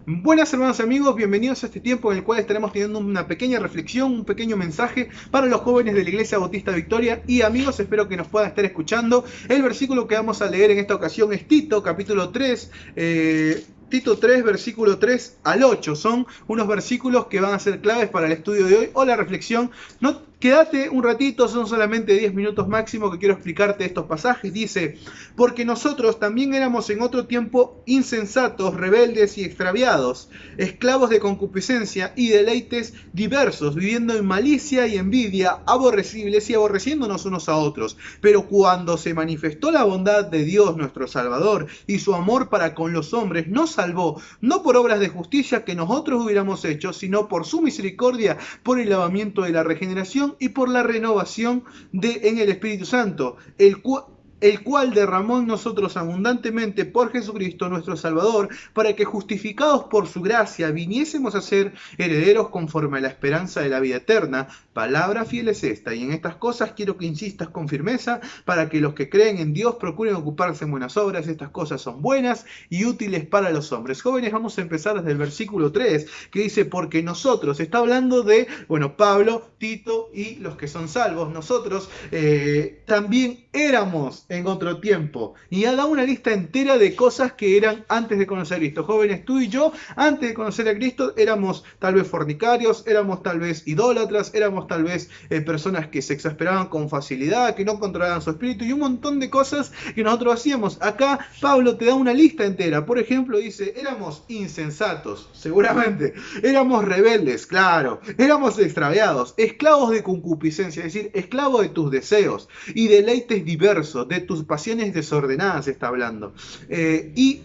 Buenas hermanos y amigos, bienvenidos a este tiempo en el cual estaremos teniendo una pequeña reflexión, un pequeño mensaje para los jóvenes de la Iglesia Bautista Victoria. Y amigos, espero que nos puedan estar escuchando. El versículo que vamos a leer en esta ocasión es Tito, capítulo 3, Tito 3, versículo 3 al 8. Son unos versículos que van a ser claves para el estudio de hoy o la reflexión. Quédate un ratito, son solamente 10 minutos máximo que quiero explicarte estos pasajes. Dice, porque nosotros también éramos en otro tiempo insensatos, rebeldes y extraviados, esclavos de concupiscencia y deleites diversos, viviendo en malicia y envidia, aborrecibles y aborreciéndonos unos a otros. Pero cuando se manifestó la bondad de Dios nuestro Salvador y su amor para con los hombres, nos salvó, no por obras de justicia que nosotros hubiéramos hecho, sino por su misericordia, por el lavamiento de la regeneración y por la renovación en el Espíritu Santo, el cual derramó en nosotros abundantemente por Jesucristo nuestro Salvador, para que justificados por su gracia viniésemos a ser herederos conforme a la esperanza de la vida eterna. Palabra fiel es esta, y en estas cosas quiero que insistas con firmeza, para que los que creen en Dios procuren ocuparse en buenas obras. Estas cosas son buenas y útiles para los hombres. Jóvenes, vamos a empezar desde el versículo 3, que dice, porque nosotros, está hablando de, Pablo, Tito y los que son salvos. Nosotros también éramos en otro tiempo, y ha dado una lista entera de cosas que eran antes de conocer a Cristo. Jóvenes, tú y yo, antes de conocer a Cristo, éramos tal vez fornicarios, éramos tal vez idólatras, éramos tal vez personas que se exasperaban con facilidad, que no controlaban su espíritu y un montón de cosas que nosotros hacíamos. Acá Pablo te da una lista entera. Por ejemplo, dice, éramos insensatos, seguramente, éramos rebeldes, claro, éramos extraviados, esclavos de concupiscencia, es decir, esclavos de tus deseos y deleites diversos, de tus pasiones desordenadas está hablando, y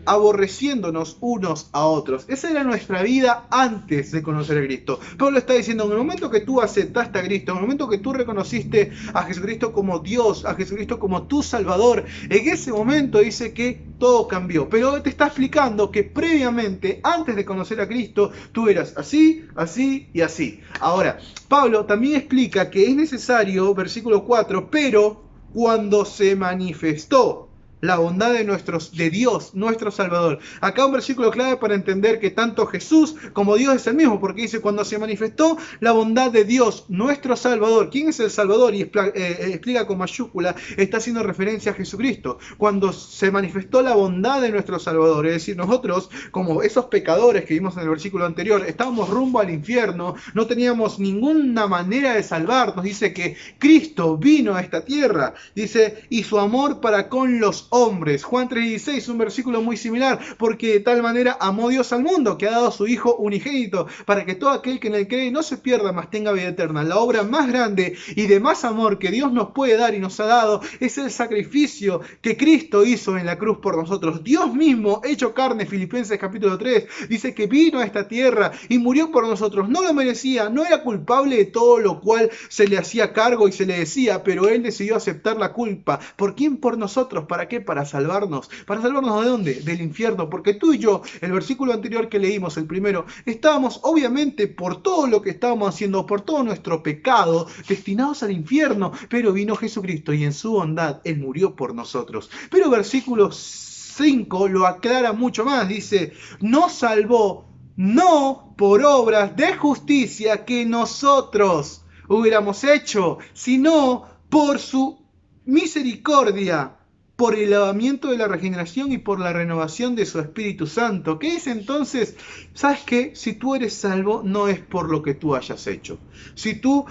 aborreciéndonos unos a otros. Esa era nuestra vida antes de conocer a Cristo. Pablo está diciendo, en el momento que tú aceptaste a Cristo, en el momento que tú reconociste a Jesucristo como Dios, a Jesucristo como tu Salvador, en ese momento dice que todo cambió. Pero te está explicando que previamente, antes de conocer a Cristo, tú eras así, así y así. Ahora, Pablo también explica que es necesario, versículo 4, pero cuando se manifestó la bondad de Dios, nuestro Salvador. Acá un versículo clave para entender que tanto Jesús como Dios es el mismo, porque dice, cuando se manifestó la bondad de Dios, nuestro Salvador. ¿Quién es el Salvador? Y explica con mayúscula, está haciendo referencia a Jesucristo. Cuando se manifestó la bondad de nuestro Salvador, es decir, nosotros, como esos pecadores que vimos en el versículo anterior, estábamos rumbo al infierno, no teníamos ninguna manera de salvarnos. Dice que Cristo vino a esta tierra, dice, y su amor para con los hombres. Juan 3:16, un versículo muy similar, porque de tal manera amó Dios al mundo, que ha dado a su Hijo unigénito, para que todo aquel que en él cree no se pierda, mas tenga vida eterna. La obra más grande y de más amor que Dios nos puede dar y nos ha dado es el sacrificio que Cristo hizo en la cruz por nosotros. Dios mismo, hecho carne, Filipenses capítulo 3, dice que vino a esta tierra y murió por nosotros. No lo merecía, no era culpable de todo lo cual se le hacía cargo y se le decía, pero él decidió aceptar la culpa. ¿Por quién? Por nosotros. ¿Para qué? Para salvarnos. ¿Para salvarnos de dónde? Del infierno. Porque tú y yo, el versículo anterior que leímos, el primero, estábamos obviamente por todo lo que estábamos haciendo, por todo nuestro pecado, destinados al infierno. Pero vino Jesucristo y en su bondad Él murió por nosotros. Pero versículo 5 lo aclara mucho más. Dice, nos salvó no por obras de justicia que nosotros hubiéramos hecho, sino por su misericordia, por el lavamiento de la regeneración y por la renovación de su Espíritu Santo. ¿Qué es entonces? ¿Sabes qué? Si tú eres salvo, no es por lo que tú hayas hecho. Si tú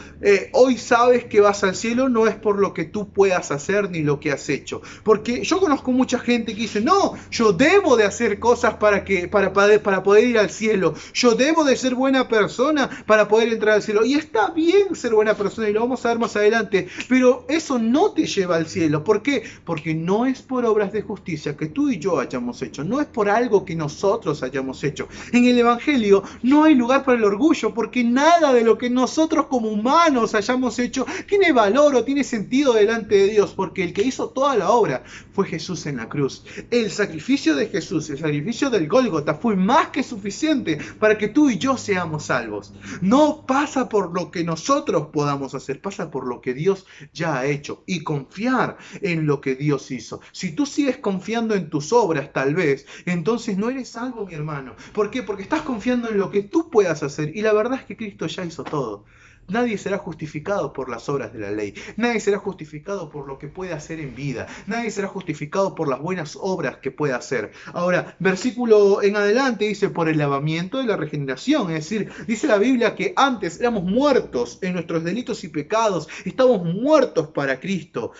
hoy sabes que vas al cielo, no es por lo que tú puedas hacer ni lo que has hecho. Porque yo conozco mucha gente que dice, no, yo debo de hacer cosas para poder ir al cielo. Yo debo de ser buena persona para poder entrar al cielo. Y está bien ser buena persona, y lo vamos a ver más adelante, pero eso no te lleva al cielo. ¿Por qué? Porque no es por obras de justicia que tú y yo hayamos hecho, no es por algo que nosotros hayamos hecho. En el Evangelio no hay lugar para el orgullo, porque nada de lo que nosotros como humanos hayamos hecho tiene valor o tiene sentido delante de Dios, porque el que hizo toda la obra fue Jesús en la cruz. El sacrificio de Jesús, el sacrificio del Gólgota, fue más que suficiente para que tú y yo seamos salvos. No pasa por lo que nosotros podamos hacer, pasa por lo que Dios ya ha hecho, y confiar en lo que Dios hizo. hizo. Si tú sigues confiando en tus obras, tal vez, entonces no eres salvo, mi hermano. ¿Por qué? Porque estás confiando en lo que tú puedas hacer. Y la verdad es que Cristo ya hizo todo. Nadie será justificado por las obras de la ley. Nadie será justificado por lo que puede hacer en vida. Nadie será justificado por las buenas obras que pueda hacer. Ahora, versículo en adelante dice, por el lavamiento de la regeneración. Es decir, dice la Biblia que antes éramos muertos en nuestros delitos y pecados. Estábamos muertos para Cristo.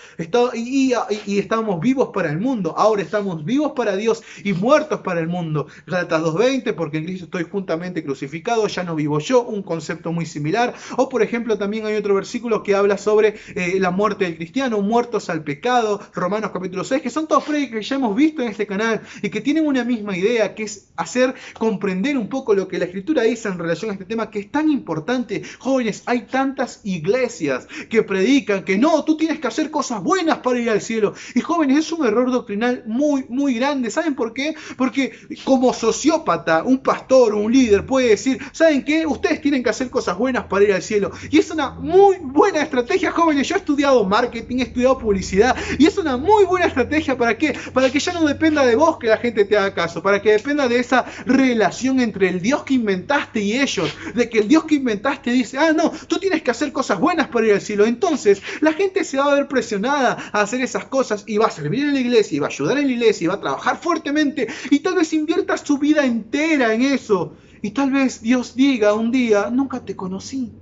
Y estábamos vivos para el mundo. Ahora estamos vivos para Dios y muertos para el mundo. Gálatas 2:20, porque en Cristo estoy juntamente crucificado. Ya no vivo yo. Un concepto muy similar. O por ejemplo, también hay otro versículo que habla sobre la muerte del cristiano, muertos al pecado, Romanos capítulo 6, que son todos prédicas que ya hemos visto en este canal y que tienen una misma idea, que es hacer comprender un poco lo que la Escritura dice en relación a este tema, que es tan importante. Jóvenes, hay tantas iglesias que predican que no, tú tienes que hacer cosas buenas para ir al cielo. Y jóvenes, es un error doctrinal muy, muy grande. ¿Saben por qué? Porque como sociópata, un pastor, un líder puede decir, ¿saben qué? Ustedes tienen que hacer cosas buenas para ir al cielo. Y es una muy buena estrategia, jóvenes. Yo he estudiado marketing, he estudiado publicidad, y es una muy buena estrategia. ¿Para qué? Para que ya no dependa de vos que la gente te haga caso, para que dependa de esa relación entre el Dios que inventaste y ellos, de que el Dios que inventaste dice, no, tú tienes que hacer cosas buenas para ir al cielo. Entonces la gente se va a ver presionada a hacer esas cosas y va a servir en la iglesia, y va a ayudar en la iglesia, y va a trabajar fuertemente, y tal vez invierta su vida entera en eso, y tal vez Dios diga un día, nunca te conocí.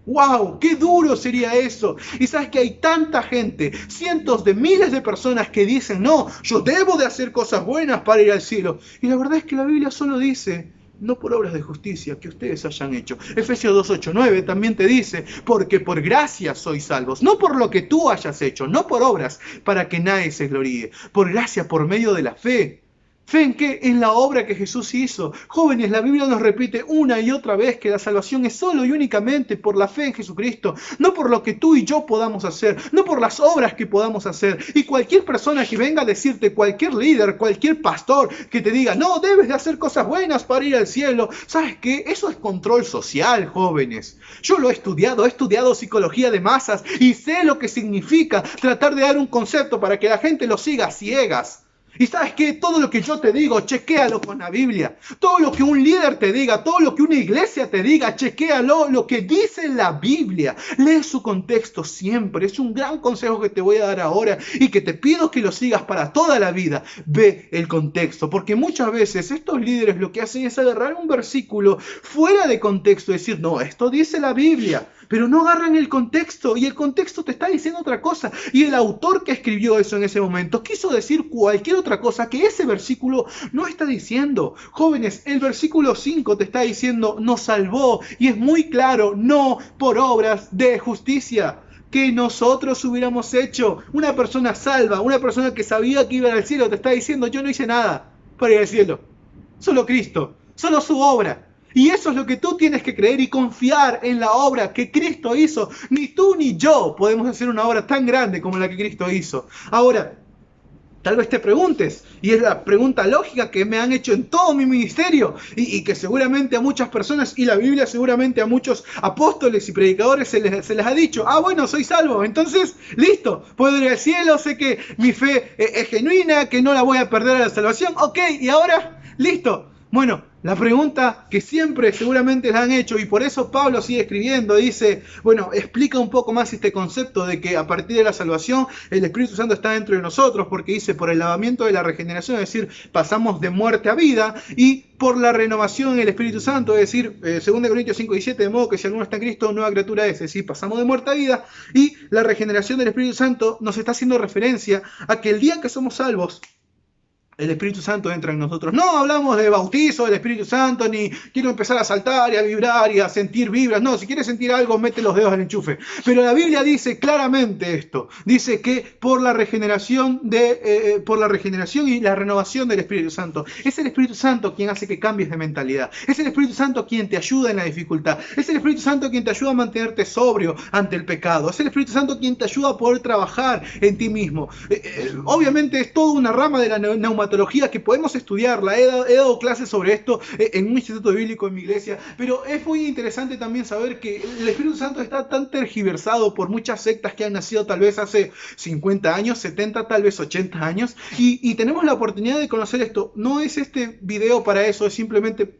¡Wow! ¡Qué duro sería eso! Y sabes que hay tanta gente, cientos de miles de personas que dicen, no, yo debo de hacer cosas buenas para ir al cielo. Y la verdad es que la Biblia solo dice, no por obras de justicia que ustedes hayan hecho. Efesios 2:8-9 también te dice, porque por gracia sois salvos, no por lo que tú hayas hecho, no por obras, para que nadie se gloríe. Por gracia, por medio de la fe. ¿Fe en qué? En la obra que Jesús hizo. Jóvenes, la Biblia nos repite una y otra vez que la salvación es solo y únicamente por la fe en Jesucristo, no por lo que tú y yo podamos hacer, no por las obras que podamos hacer. Y cualquier persona que venga a decirte, cualquier líder, cualquier pastor que te diga, no, debes de hacer cosas buenas para ir al cielo, ¿sabes qué? Eso es control social, jóvenes. Yo lo he estudiado psicología de masas y sé lo que significa tratar de dar un concepto para que la gente lo siga a ciegas. Y sabes qué, todo lo que yo te digo, chequéalo con la Biblia. Todo lo que un líder te diga, todo lo que una iglesia te diga, chequéalo, lo que dice la Biblia. Lee su contexto siempre. Es un gran consejo que te voy a dar ahora y que te pido que lo sigas para toda la vida. Ve el contexto, porque muchas veces estos líderes lo que hacen es agarrar un versículo fuera de contexto y decir, no, esto dice la Biblia. Pero no agarran el contexto, y el contexto te está diciendo otra cosa. Y el autor que escribió eso en ese momento quiso decir cualquier otra cosa que ese versículo no está diciendo. Jóvenes, el versículo 5 te está diciendo, nos salvó, y es muy claro, no por obras de justicia que nosotros hubiéramos hecho. Una persona salva, una persona que sabía que iba al cielo, te está diciendo, yo no hice nada para ir al cielo. Solo Cristo, solo su obra. Y eso es lo que tú tienes que creer y confiar en la obra que Cristo hizo. Ni tú ni yo podemos hacer una obra tan grande como la que Cristo hizo. Ahora, tal vez te preguntes, y es la pregunta lógica que me han hecho en todo mi ministerio, y que seguramente a muchas personas, y la Biblia seguramente a muchos apóstoles y predicadores se les ha dicho, bueno, soy salvo, entonces, listo, puedo ir al cielo, sé que mi fe es genuina, que no la voy a perder a la salvación, ok, y ahora, listo. Bueno, la pregunta que siempre seguramente les han hecho, y por eso Pablo sigue escribiendo, dice, bueno, explica un poco más este concepto de que a partir de la salvación el Espíritu Santo está dentro de nosotros, porque dice por el lavamiento de la regeneración, es decir, pasamos de muerte a vida, y por la renovación en el Espíritu Santo, es decir, 2 Corintios 5:17, de modo que si alguno está en Cristo, nueva criatura es decir, pasamos de muerte a vida, y la regeneración del Espíritu Santo nos está haciendo referencia a que el día que somos salvos, el Espíritu Santo entra en nosotros. No hablamos de bautizo del Espíritu Santo, ni quiero empezar a saltar y a vibrar y a sentir vibras. No, si quieres sentir algo, mete los dedos al enchufe. Pero la Biblia dice claramente esto. Dice que por la regeneración y la renovación del Espíritu Santo. Es el Espíritu Santo quien hace que cambies de mentalidad. Es el Espíritu Santo quien te ayuda en la dificultad. Es el Espíritu Santo quien te ayuda a mantenerte sobrio ante el pecado. Es el Espíritu Santo quien te ayuda a poder trabajar en ti mismo. Obviamente es toda una rama de la neumatología esquematología que podemos estudiarla. He dado clases sobre esto en un instituto bíblico en mi iglesia, pero es muy interesante también saber que el Espíritu Santo está tan tergiversado por muchas sectas que han nacido tal vez hace 50 años, 70, tal vez 80 años, y tenemos la oportunidad de conocer esto. No es este video para eso, es simplemente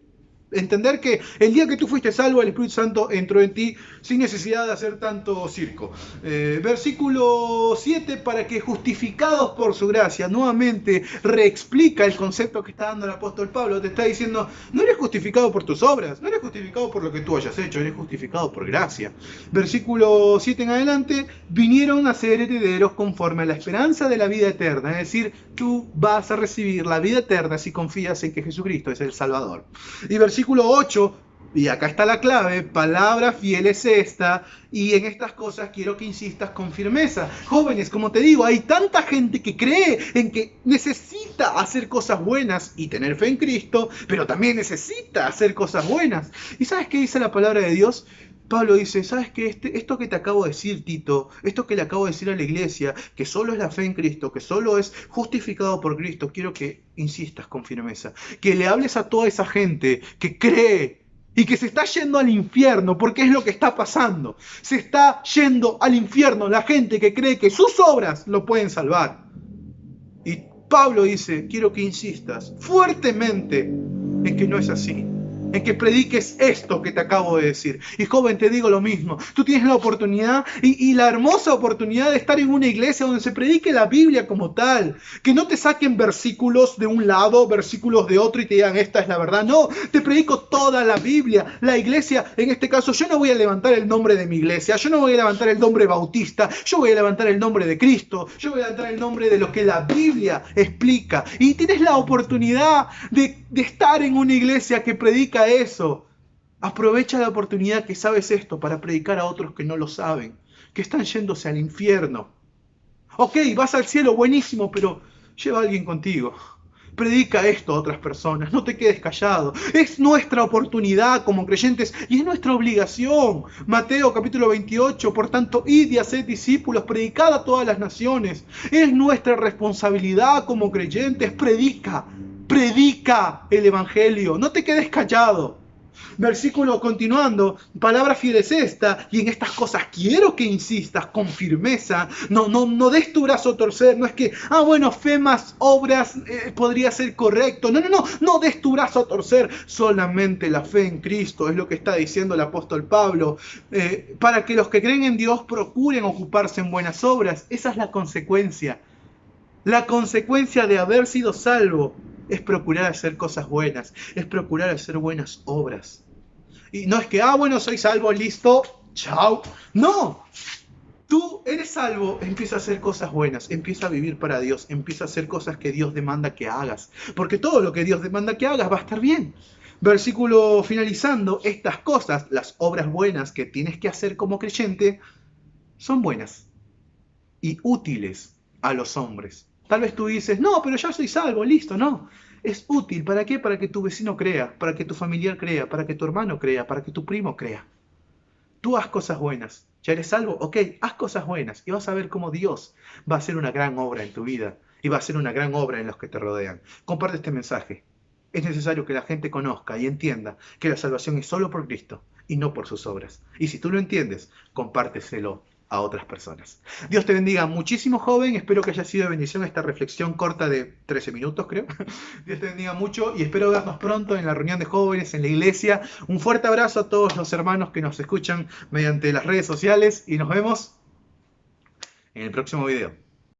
entender que el día que tú fuiste salvo, el Espíritu Santo entró en ti sin necesidad de hacer tanto circo. Versículo 7, para que justificados por su gracia, nuevamente reexplica el concepto que está dando el apóstol Pablo. Te está diciendo, no eres justificado por tus obras, no eres justificado por lo que tú hayas hecho, eres justificado por gracia. Versículo 7 en adelante, vinieron a ser herederos conforme a la esperanza de la vida eterna. Es decir, tú vas a recibir la vida eterna si confías en que Jesucristo es el Salvador. Y versículo 8, y acá está la clave, palabra fiel es esta, y en estas cosas quiero que insistas con firmeza. Jóvenes, como te digo, hay tanta gente que cree en que necesita hacer cosas buenas y tener fe en Cristo, pero también necesita hacer cosas buenas. ¿Y sabes qué dice la palabra de Dios? Pablo dice, ¿sabes qué? Esto que te acabo de decir, Tito, esto que le acabo de decir a la iglesia, que solo es la fe en Cristo, que solo es justificado por Cristo, quiero que insistas con firmeza, que le hables a toda esa gente que cree y que se está yendo al infierno, porque es lo que está pasando. Se está yendo al infierno la gente que cree que sus obras lo pueden salvar. Y Pablo dice, quiero que insistas fuertemente en que no es así, en que prediques esto que te acabo de decir. Y joven, te digo lo mismo. Tú tienes la oportunidad y la hermosa oportunidad de estar en una iglesia donde se predique la Biblia como tal. Que no te saquen versículos de un lado, versículos de otro y te digan, esta es la verdad. No, te predico toda la Biblia. La iglesia, en este caso, yo no voy a levantar el nombre de mi iglesia. Yo no voy a levantar el nombre bautista. Yo voy a levantar el nombre de Cristo. Yo voy a levantar el nombre de lo que la Biblia explica. Y tienes la oportunidad de estar en una iglesia que predica eso. Aprovecha la oportunidad que sabes esto para predicar a otros que no lo saben, que están yéndose al infierno. Ok, vas al cielo, buenísimo, pero lleva a alguien contigo. Predica esto a otras personas, no te quedes callado. Es nuestra oportunidad como creyentes y es nuestra obligación. Mateo capítulo 28, por tanto, id y haced discípulos, predicad a todas las naciones. Es nuestra responsabilidad como creyentes, predica el evangelio, no te quedes callado. Versículo continuando, palabra fiel es esta, y en estas cosas quiero que insistas con firmeza. No des tu brazo a torcer. No es que, bueno, fe más obras podría ser correcto. No des tu brazo a torcer. Solamente la fe en Cristo es lo que está diciendo el apóstol Pablo. Para que los que creen en Dios procuren ocuparse en buenas obras. Esa es la consecuencia. La consecuencia de haber sido salvo es procurar hacer cosas buenas, es procurar hacer buenas obras. Y no es que, bueno, soy salvo, listo, chao. No, tú eres salvo, empieza a hacer cosas buenas, empieza a vivir para Dios, empieza a hacer cosas que Dios demanda que hagas. Porque todo lo que Dios demanda que hagas va a estar bien. Versículo finalizando, estas cosas, las obras buenas que tienes que hacer como creyente, son buenas y útiles a los hombres. Tal vez tú dices, no, pero ya soy salvo, listo, no. Es útil, ¿para qué? Para que tu vecino crea, para que tu familiar crea, para que tu hermano crea, para que tu primo crea. Tú haz cosas buenas. ¿Ya eres salvo? Ok, haz cosas buenas y vas a ver cómo Dios va a hacer una gran obra en tu vida y va a hacer una gran obra en los que te rodean. Comparte este mensaje. Es necesario que la gente conozca y entienda que la salvación es solo por Cristo y no por sus obras. Y si tú lo entiendes, compárteselo a otras personas. Dios te bendiga muchísimo, joven. Espero que haya sido de bendición esta reflexión corta de 13 minutos, creo. Dios te bendiga mucho y espero vernos pronto en la reunión de jóvenes en la iglesia. Un fuerte abrazo a todos los hermanos que nos escuchan mediante las redes sociales y nos vemos en el próximo video.